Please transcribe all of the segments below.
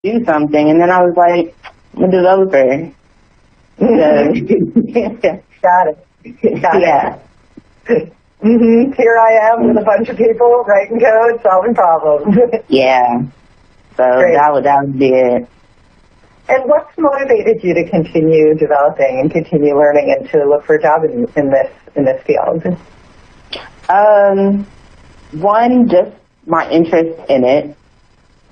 do something, and then I was like, I'm a developer. So, Got it. Got yeah. it. Here I am with a bunch of people writing code, solving problems. Yeah. So Great. that would be it. And what's motivated you to continue developing and continue learning and to look for a job in this field? One, just my interest in it.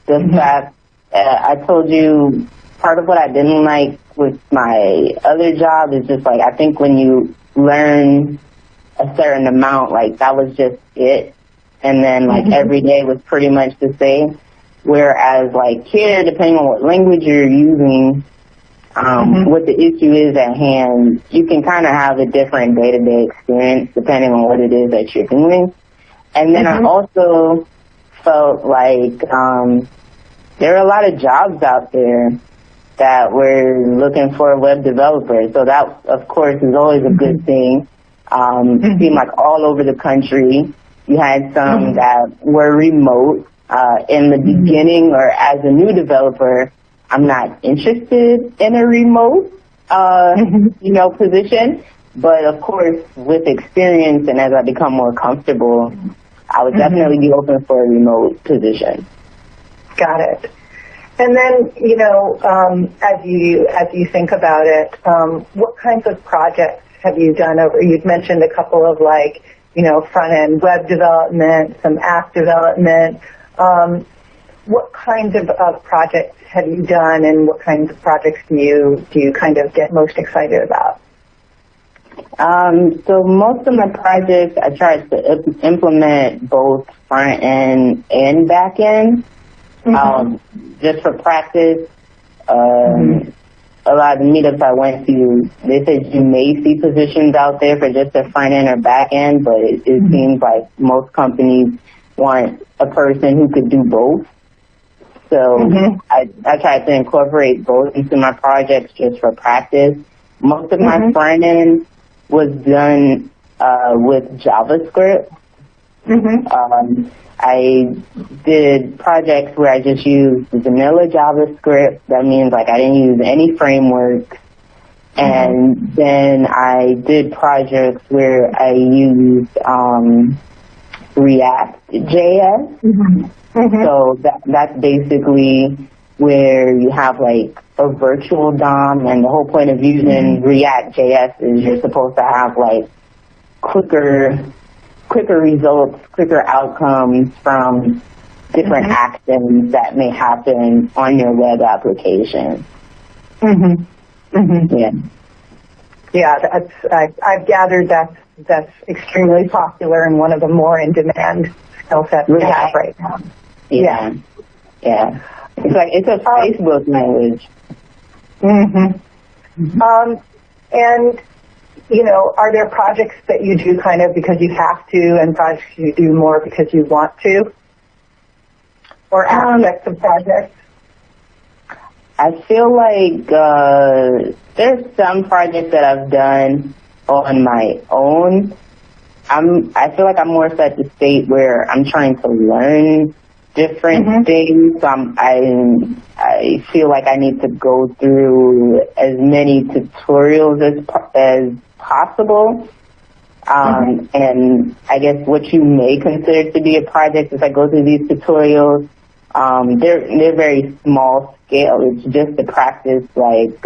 The fact, I told you, part of what I didn't like with my other job is just like, I think when you learn a certain amount, like that was just it. And then like every day was pretty much the same. Whereas like here, depending on what language you're using, what the issue is at hand, you can kind of have a different day-to-day experience depending on what it is that you're doing. And then I also felt like there are a lot of jobs out there that were looking for a web developer. So that, of course, is always a good thing. It seemed like all over the country. You had some that were remote. In the beginning or as a new developer, I'm not interested in a remote, position. But of course, with experience and as I become more comfortable, I would definitely be open for a remote position. Got it. And then, as you think about it, what kinds of projects have you done you've mentioned a couple of front-end web development, some app development. What kinds of projects have you done, and what kinds of projects do you kind of get most excited about? So most of my projects, I tried to implement both front end and back end, just for practice. A lot of the meetups I went to, they said you may see positions out there for just the front end or back end, but it seems like most companies want a person who could do both. So I tried to incorporate both into my projects just for practice. Most of my front end was done with JavaScript. I did projects where I just used vanilla JavaScript. That means like I didn't use any frameworks. And then I did projects where I used React.js. So that's basically where you have like a virtual DOM, and the whole point of using React.js is you're supposed to have like quicker results, quicker outcomes from different actions that may happen on your web application. Yeah, I've gathered that's extremely popular and one of the more in-demand skill sets we have right now. Yeah. It's like it's a Facebook language. And are there projects that you do kind of because you have to, and projects you do more because you want to, or aspects of projects? I feel like there's some projects that I've done on my own. I feel like I'm more so at the state where I'm trying to learn different things. So I feel like I need to go through as many tutorials as possible. And I guess what you may consider to be a project is I go through these tutorials. They're very small scale. It's just to practice like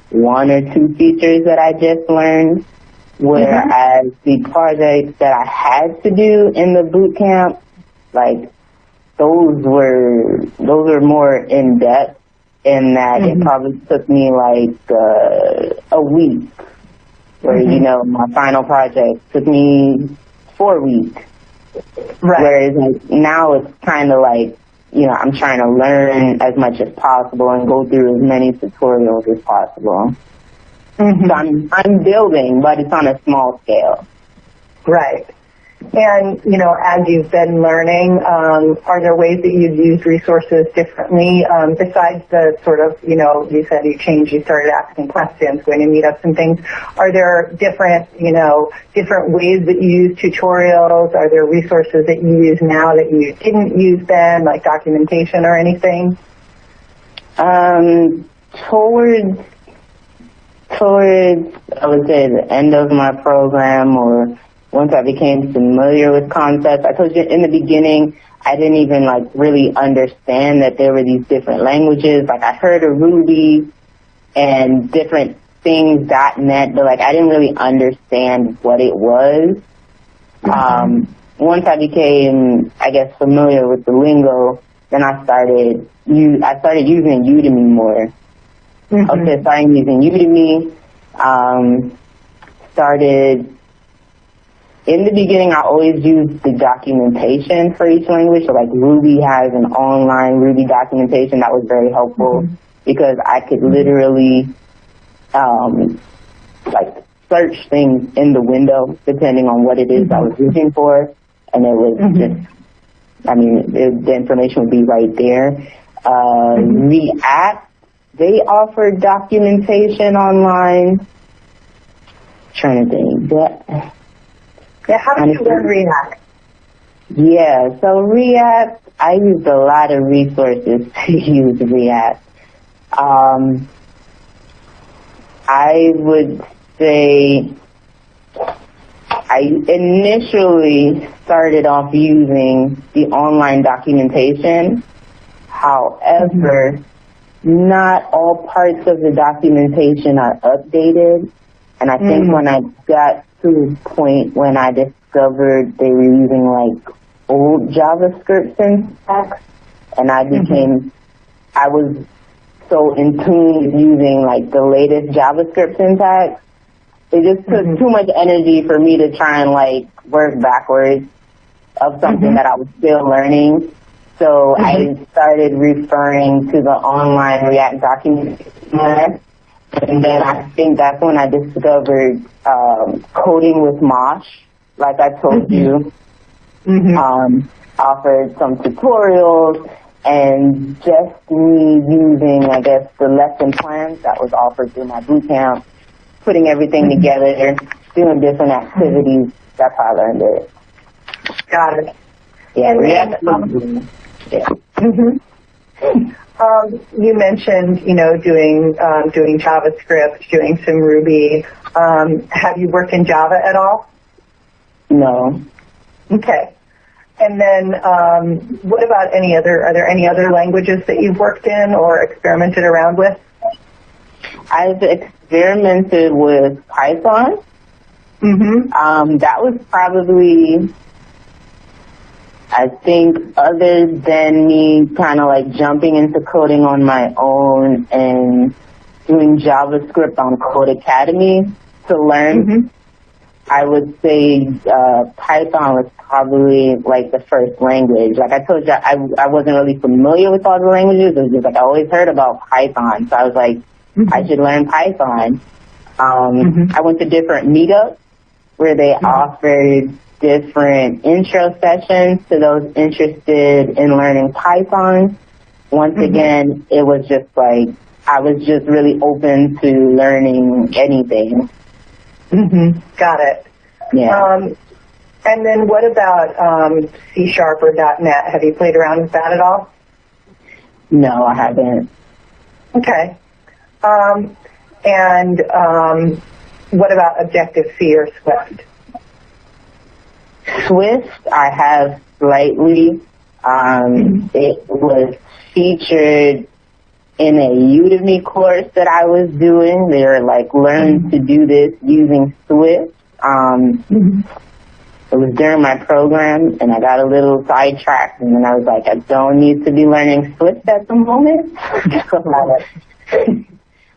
one or two features that I just learned. Whereas the projects that I had to do in the boot camp, like those were more in depth in that it probably took me like a week. Where my final project took me 4 weeks. Right. Whereas like, now it's kind of like, I'm trying to learn as much as possible and go through as many tutorials as possible. So I'm building, but it's on a small scale. Right. And, as you've been learning, are there ways that you've used resources differently besides the sort of, you said you started asking questions, going to meetups and things. Are there different ways that you use tutorials? Are there resources that you use now that you didn't use then, like documentation or anything? Towards, I would say, the end of my program, or once I became familiar with concepts. I told you in the beginning, I didn't even like really understand that there were these different languages. Like I heard of Ruby and different things, .NET, but like I didn't really understand what it was. Once I became, I guess, familiar with the lingo, then I started using Udemy more. Okay, started using Udemy. In the beginning, I always used the documentation for each language. So like Ruby has an online Ruby documentation that was very helpful because I could literally like search things in the window depending on what it is I was looking for, and it was just, I mean, the information would be right there. React, they offered documentation online. Trying to think. Yeah, how did you learn React? Yeah, so React, I used a lot of resources to use React. I would say I initially started off using the online documentation. However, not all parts of the documentation are updated. And I think when I got to a point when I discovered they were using like old JavaScript syntax, and I was so in tune with using like the latest JavaScript syntax, it just took too much energy for me to try and like work backwards of something that I was still learning. So I started referring to the online React documentation. And then I think that's when I discovered coding with Mosh, like I told you. Offered some tutorials, and just me using, I guess, the lesson plans that was offered through my boot camp, putting everything together, doing different activities. That's how I learned it. Got it. Yeah, and React. You mentioned, doing JavaScript, doing some Ruby. Have you worked in Java at all? No. Okay. And then what about are there any other languages that you've worked in or experimented around with? I've experimented with Python. That was probably, I think, other than me kind of like jumping into coding on my own and doing JavaScript on Code Academy to learn, I would say Python was probably like the first language. Like I told you, I wasn't really familiar with all the languages. It was just like I always heard about Python, so I was like, I should learn Python. I went to different meetups where they offered different intro sessions to those interested in learning Python. Once again, it was just like, I was just really open to learning anything. Got it. Yeah. And then what about C# or .NET? Have you played around with that at all? No, I haven't. Okay. And what about Objective-C or Swift? Swift, I have slightly. It was featured in a Udemy course that I was doing. They were like, learn to do this using Swift. It was during my program, and I got a little sidetracked, and then I was like, I don't need to be learning Swift at the moment.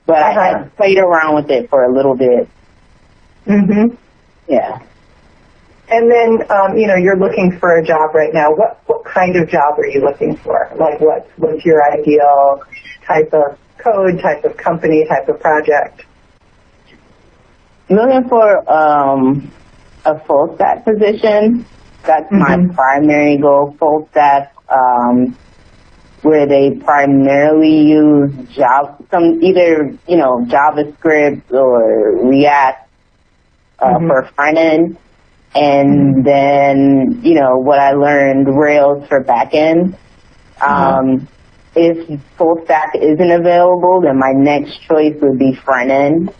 But I played around with it for a little bit. Yeah. And then, you're looking for a job right now. What kind of job are you looking for? Like, what's your ideal type of code, type of company, type of project? Looking for a full stack position. That's my primary goal. Full stack, where they primarily use either JavaScript or React for front end. And then, what I learned, Rails for back end. if full stack isn't available, then my next choice would be front end.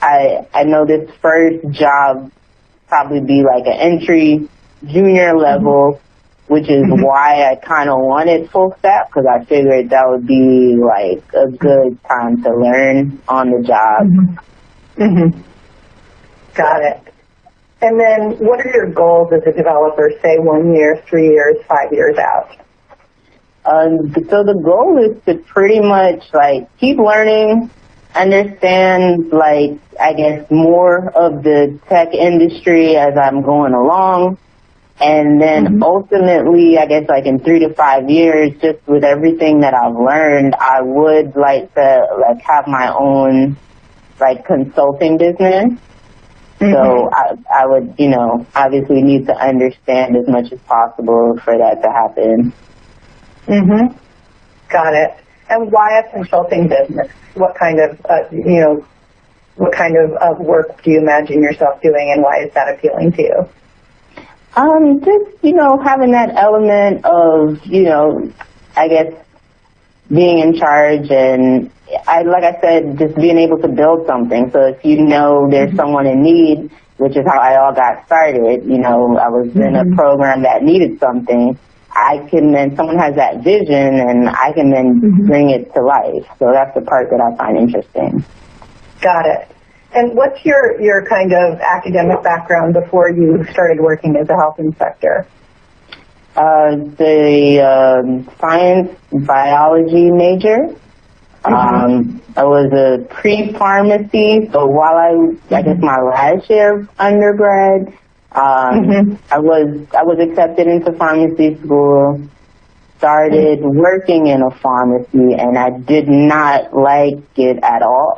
I know this first job probably be like an entry junior level, which is why I kind of wanted full stack, because I figured that would be like a good time to learn on the job. Got it. And then what are your goals as a developer, say 1 year, 3 years, 5 years out? So the goal is to pretty much like keep learning, understand like I guess more of the tech industry as I'm going along, and then ultimately I guess like in 3 to 5 years, just with everything that I've learned, I would like to like have my own like consulting business. So I would, you know, obviously need to understand as much as possible for that to happen. Got it. And why a consulting business? What kind of, what kind of work do you imagine yourself doing, and why is that appealing to you? Just, you know, having that element of, you know, I guess being in charge, and like I said, just being able to build something. So if you know there's someone in need, which is how I all got started, you know, I was in a program that needed something, I can then, someone has that vision, and I can then bring it to life. So that's the part that I find interesting. Got it. And what's your kind of academic background before you started working as a health inspector? The science biology major. I was a pre-pharmacy, so while I guess my last year of undergrad, I was accepted into pharmacy school, started working in a pharmacy, and I did not like it at all.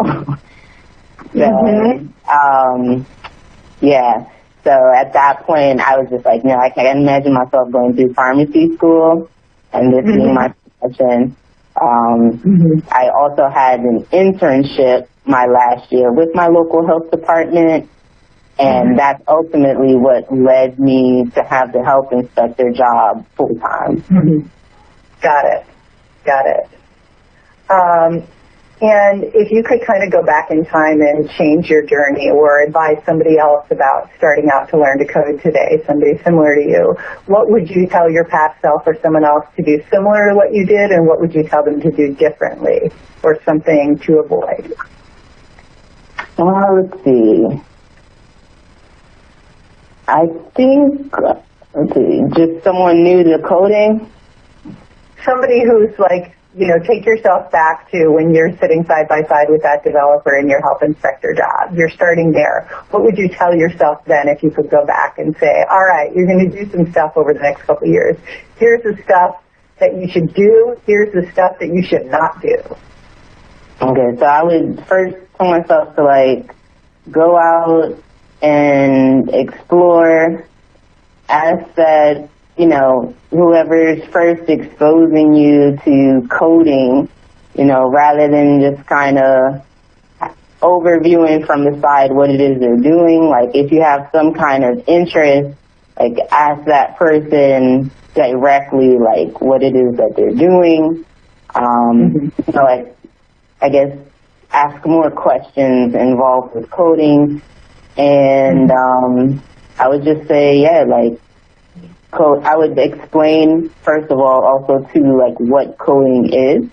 So at that point, I was just like, no, I can't imagine myself going through pharmacy school and this being my profession. I also had an internship my last year with my local health department, and that's ultimately what led me to have the health inspector job full time. Got it. And if you could kind of go back in time and change your journey, or advise somebody else about starting out to learn to code today, somebody similar to you, what would you tell your past self or someone else to do similar to what you did, and what would you tell them to do differently, or something to avoid? Well, let's see. I think, just someone new to coding. Somebody who's like, you know, take yourself back to when you're sitting side by side with that developer in your health inspector job. You're starting there. What would you tell yourself then if you could go back and say, all right, you're going to do some stuff over the next couple of years. Here's the stuff that you should do. Here's the stuff that you should not do. Okay, so I would first tell myself to, like, go out and explore, ask that, you know, whoever's first exposing you to coding, you know, rather than just kind of overviewing from the side what it is they're doing. Like, if you have some kind of interest, like, ask that person directly, like, what it is that they're doing. You know, like, I guess ask more questions involved with coding. And I would just say, yeah, like, I would explain, first of all, also, too, like, what coding is.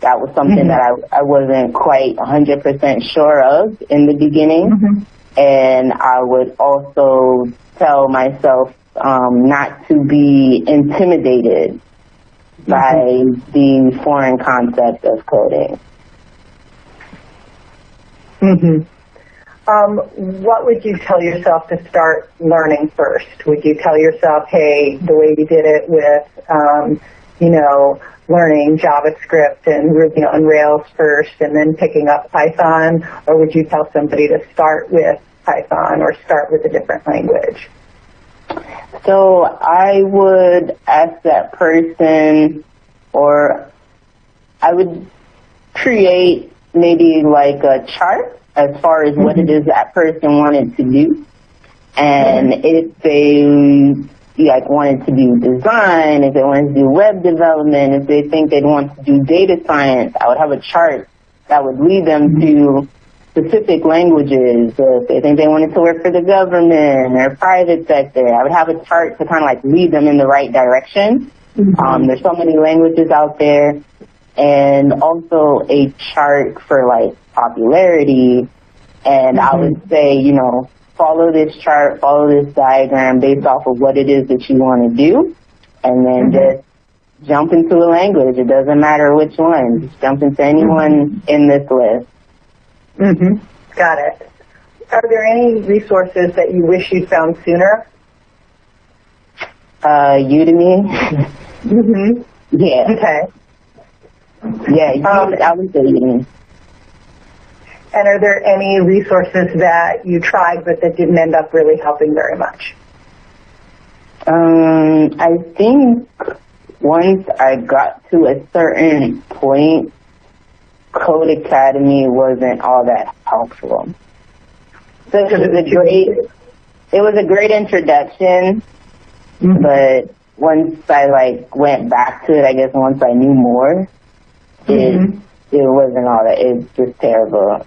That was something that I wasn't quite 100% sure of in the beginning. And I would also tell myself not to be intimidated by the foreign concept of coding. What would you tell yourself to start learning first? Would you tell yourself, hey, the way you did it with, you know, learning JavaScript and Ruby on Rails first and then picking up Python? Or would you tell somebody to start with Python or start with a different language? So I would ask that person, or I would create maybe like a chart as far as what it is that person wanted to do. And if they like wanted to do design, if they wanted to do web development, if they think they'd want to do data science, I would have a chart that would lead them to specific languages. If they think they wanted to work for the government or private sector, I would have a chart to kind of like lead them in the right direction. There's so many languages out there, and also a chart for like popularity. And I would say, you know, follow this chart, follow this diagram based off of what it is that you want to do, and then just jump into a language. It doesn't matter which one. Just jump into anyone in this list. Got it. Are there any resources that you wish you'd found sooner? Udemy. Yeah. Okay. Yeah, I would say Udemy. And are there any resources that you tried but that didn't end up really helping very much? I think once I got to a certain point, Code Academy wasn't all that helpful. So it was a great introduction, but once I like went back to it, I guess once I knew more, it wasn't all that. It's just terrible.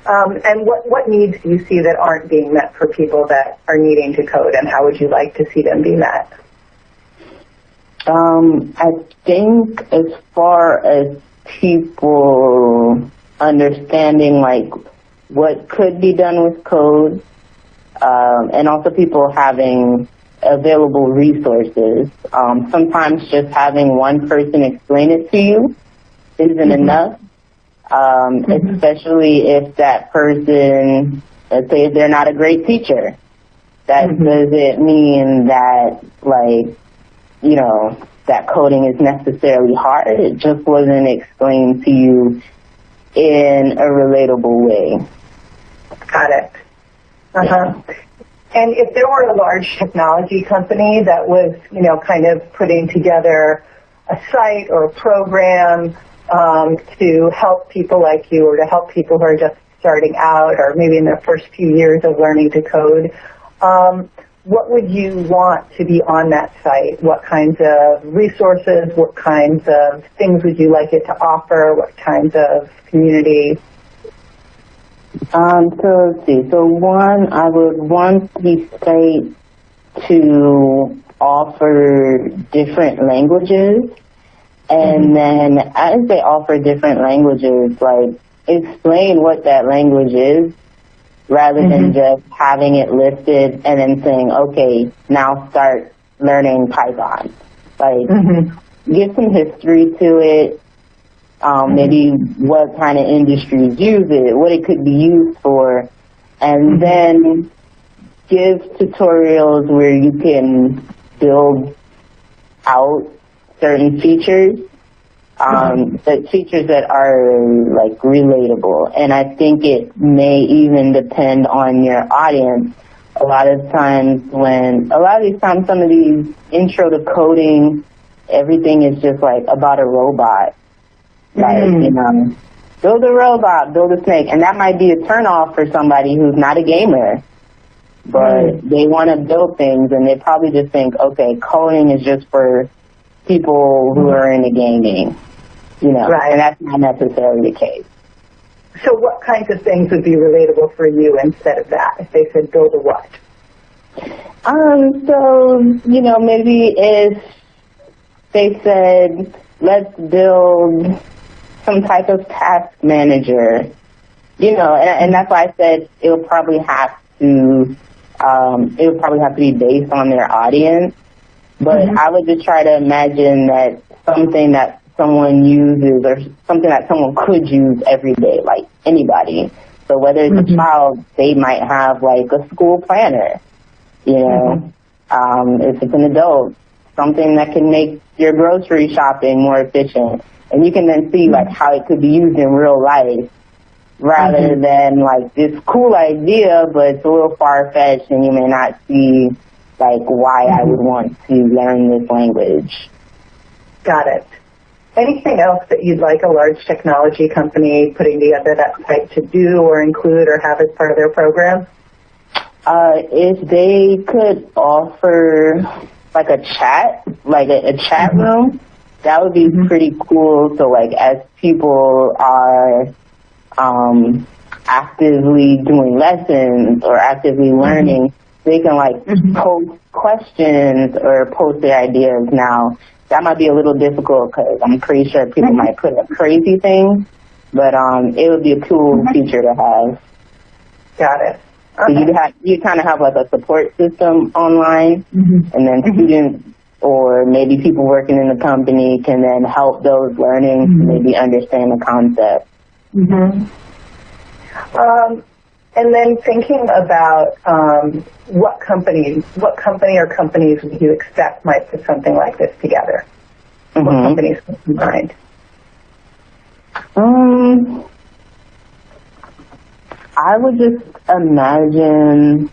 And what needs do you see that aren't being met for people that are needing to code, and how would you like to see them be met? I think as far as people understanding like what could be done with code, and also people having available resources. Sometimes just having one person explain it to you isn't enough, especially if that person, let's say if they're not a great teacher. That doesn't mean that, like, you know, that coding is necessarily hard. It just wasn't explained to you in a relatable way. Got it. And if there were a large technology company that was, you know, kind of putting together a site or a program to help people like you, or to help people who are just starting out or maybe in their first few years of learning to code, what would you want to be on that site? What kinds of resources, what kinds of things would you like it to offer? What kinds of community? So let's see. So one, I would want the site to offer different languages, and then as they offer different languages, like explain what that language is, rather than just having it listed and then saying, okay, now start learning Python. Like, give some history to it. Maybe what kind of industries use it, what it could be used for, and then give tutorials where you can build out certain features, but features that are like relatable. And I think it may even depend on your audience. A lot of these times some of these intro to coding, everything is just like about a robot. Like, you know, build a robot, build a snake. And that might be a turnoff for somebody who's not a gamer, but they want to build things, and they probably just think, okay, coding is just for people who are into gaming, you know, and that's not necessarily the case. So what kinds of things would be relatable for you instead of that, if they said build a what? So, you know, maybe if they said, let's build some type of task manager, you know, and that's why I said it would probably have to be based on their audience. But I would just try to imagine that something that someone uses or something that someone could use every day, like anybody. So whether it's a child, they might have like a school planner, you know. If it's an adult, something that can make your grocery shopping more efficient. And you can then see like how it could be used in real life, rather than like this cool idea, but it's a little far-fetched and you may not see like why I would want to learn this language. Got it. Anything else that you'd like a large technology company putting together that site to do or include or have as part of their program? If they could offer like a chat, like a chat room, that would be pretty cool. So like as people are actively doing lessons or actively learning, they can like post questions or post their ideas. Now that might be a little difficult because I'm pretty sure people might put up crazy things, but it would be a cool feature to have. Got it. So you kind of have like a support system online, and then students or maybe people working in the company can then help those learning to maybe understand the concept. And then thinking about what company or companies would you expect might put something like this together? What companies come to mind? I would just imagine,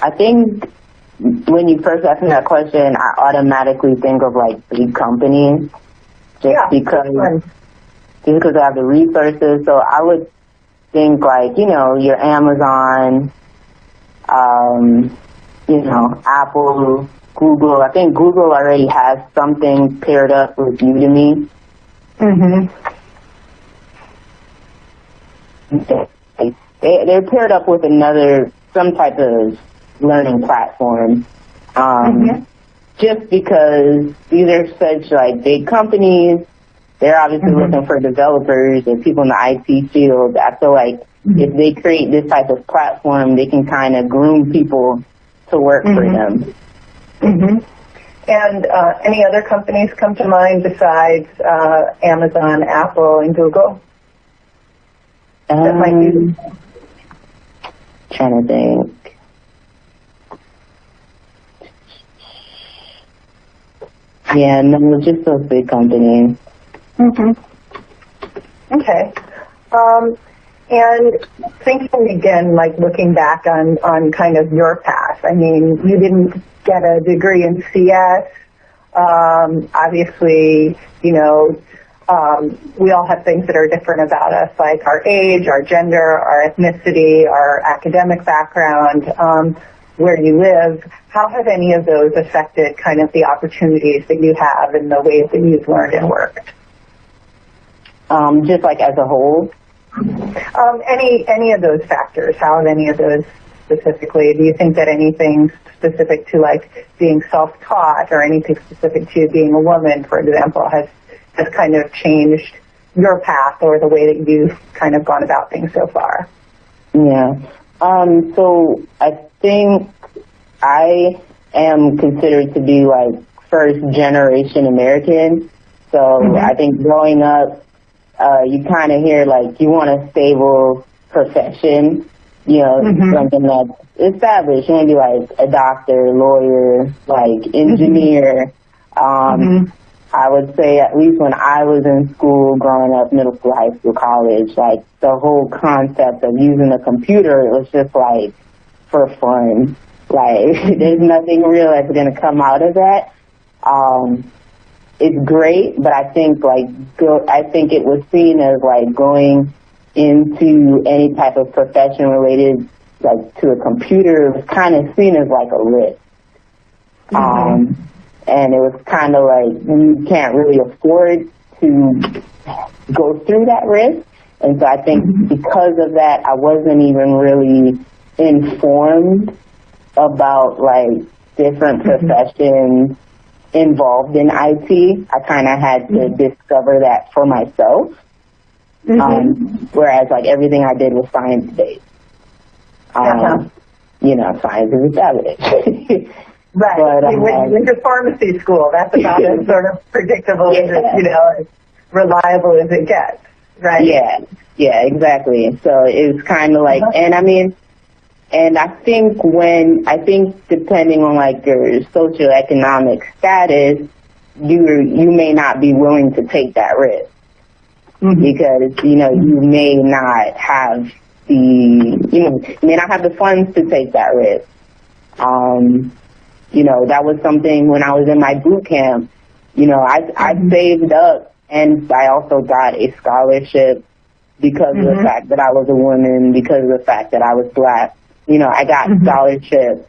I think when you first asked me that question, I automatically think of like big companies because I have the resources. So I would think like, your Amazon, Apple, Google. I think Google already has something paired up with Udemy. They're paired up with some type of learning platform. Just because these are such like big companies, they're obviously looking for developers or people in the IT field. I feel like if they create this type of platform, they can kind of groom people to work for them. And any other companies come to mind besides Amazon, Apple, and Google? That might be. Trying to think. Yeah, no, just those big companies. Okay. And thinking again, like looking back on kind of your path, I mean, you didn't get a degree in CS. Obviously, we all have things that are different about us, like our age, our gender, our ethnicity, our academic background, where you live. How have any of those affected kind of the opportunities that you have and the ways that you've learned and worked? Just like as a whole? Any of those factors, how have any of those specifically, do you think that anything specific to like being self-taught or anything specific to being a woman, for example, has kind of changed your path or the way that you've kind of gone about things so far? Yeah. So I think I am considered to be like first generation American. So I think growing up, you kind of hear like you want a stable profession, something that's established. You want to be like a doctor, lawyer, like engineer. I would say at least when I was in school, growing up, middle school, high school, college, like the whole concept of using a computer, it was just like for fun. Like there's nothing real that's going to come out of that. It's great, but I think it was seen as like going into any type of profession related like to a computer was kind of seen as like a risk. And it was kind of like you can't really afford to go through that risk. And so I think because of that, I wasn't even really informed about like different professions involved in IT. I kind of had to discover that for myself. Whereas like everything I did was science-based. Science is established. Right. But, you went to pharmacy school. That's about as sort of predictable as as reliable as it gets, right? Yeah, exactly. So it was kind of like, and I think depending on like your socioeconomic status, you may not be willing to take that risk because you may not have the funds to take that risk. That was something when I was in my boot camp, I saved up and I also got a scholarship because of the fact that I was a woman, because of the fact that I was black. You know, I got scholarships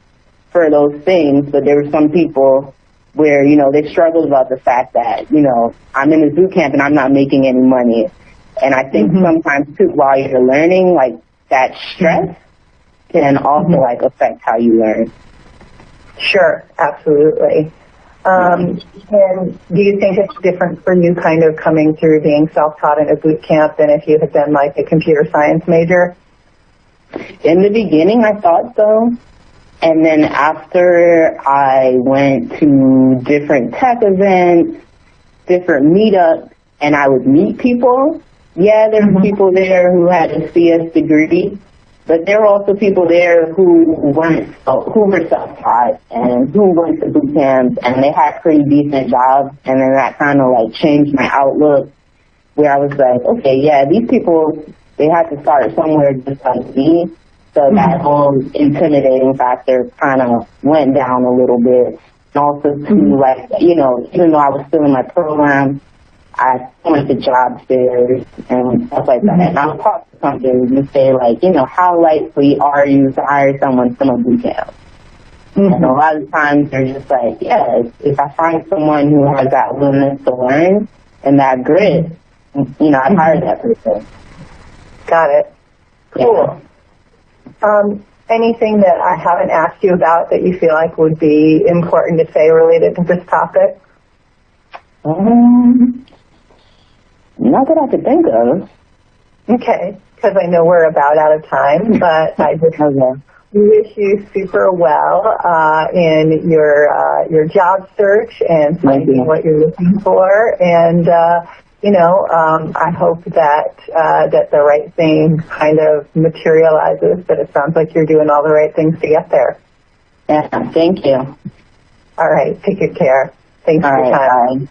for those things, but there were some people where, you know, they struggled about the fact that, you know, I'm in a boot camp and I'm not making any money. And I think sometimes too, while you're learning, like that stress can also like affect how you learn. Sure, absolutely. And do you think it's different for you kind of coming through being self-taught in a boot camp than if you had been like a computer science major? In the beginning, I thought so. And then after I went to different tech events, different meetups, and I would meet people, yeah, there were people there who had a CS degree, but there were also people there who were self-taught and who went to boot camps, and they had pretty decent jobs. And then that kind of like changed my outlook, where I was like, okay, yeah, these people, they had to start somewhere just like me. So that whole intimidating factor kind of went down a little bit. And also too, like, you know, even though I was still in my program, I went to job fairs and stuff like that. And I'll talk to companies and say, like, you know, how likely are you to hire someone from a boot camp? And a lot of times they're just like, yeah, if I find someone who has that willingness to learn and that grit, you know, I'd hire that person. Got it. Cool. Anything that I haven't asked you about that you feel like would be important to say related to this topic? Not that I could think of. Okay, because I know we're about out of time, but I just wish you super well in your job search and finding what you're looking for. And you know, I hope that that the right thing kind of materializes. But it sounds like you're doing all the right things to get there. Yeah, thank you. All right, take good care. Thanks for your time. Bye.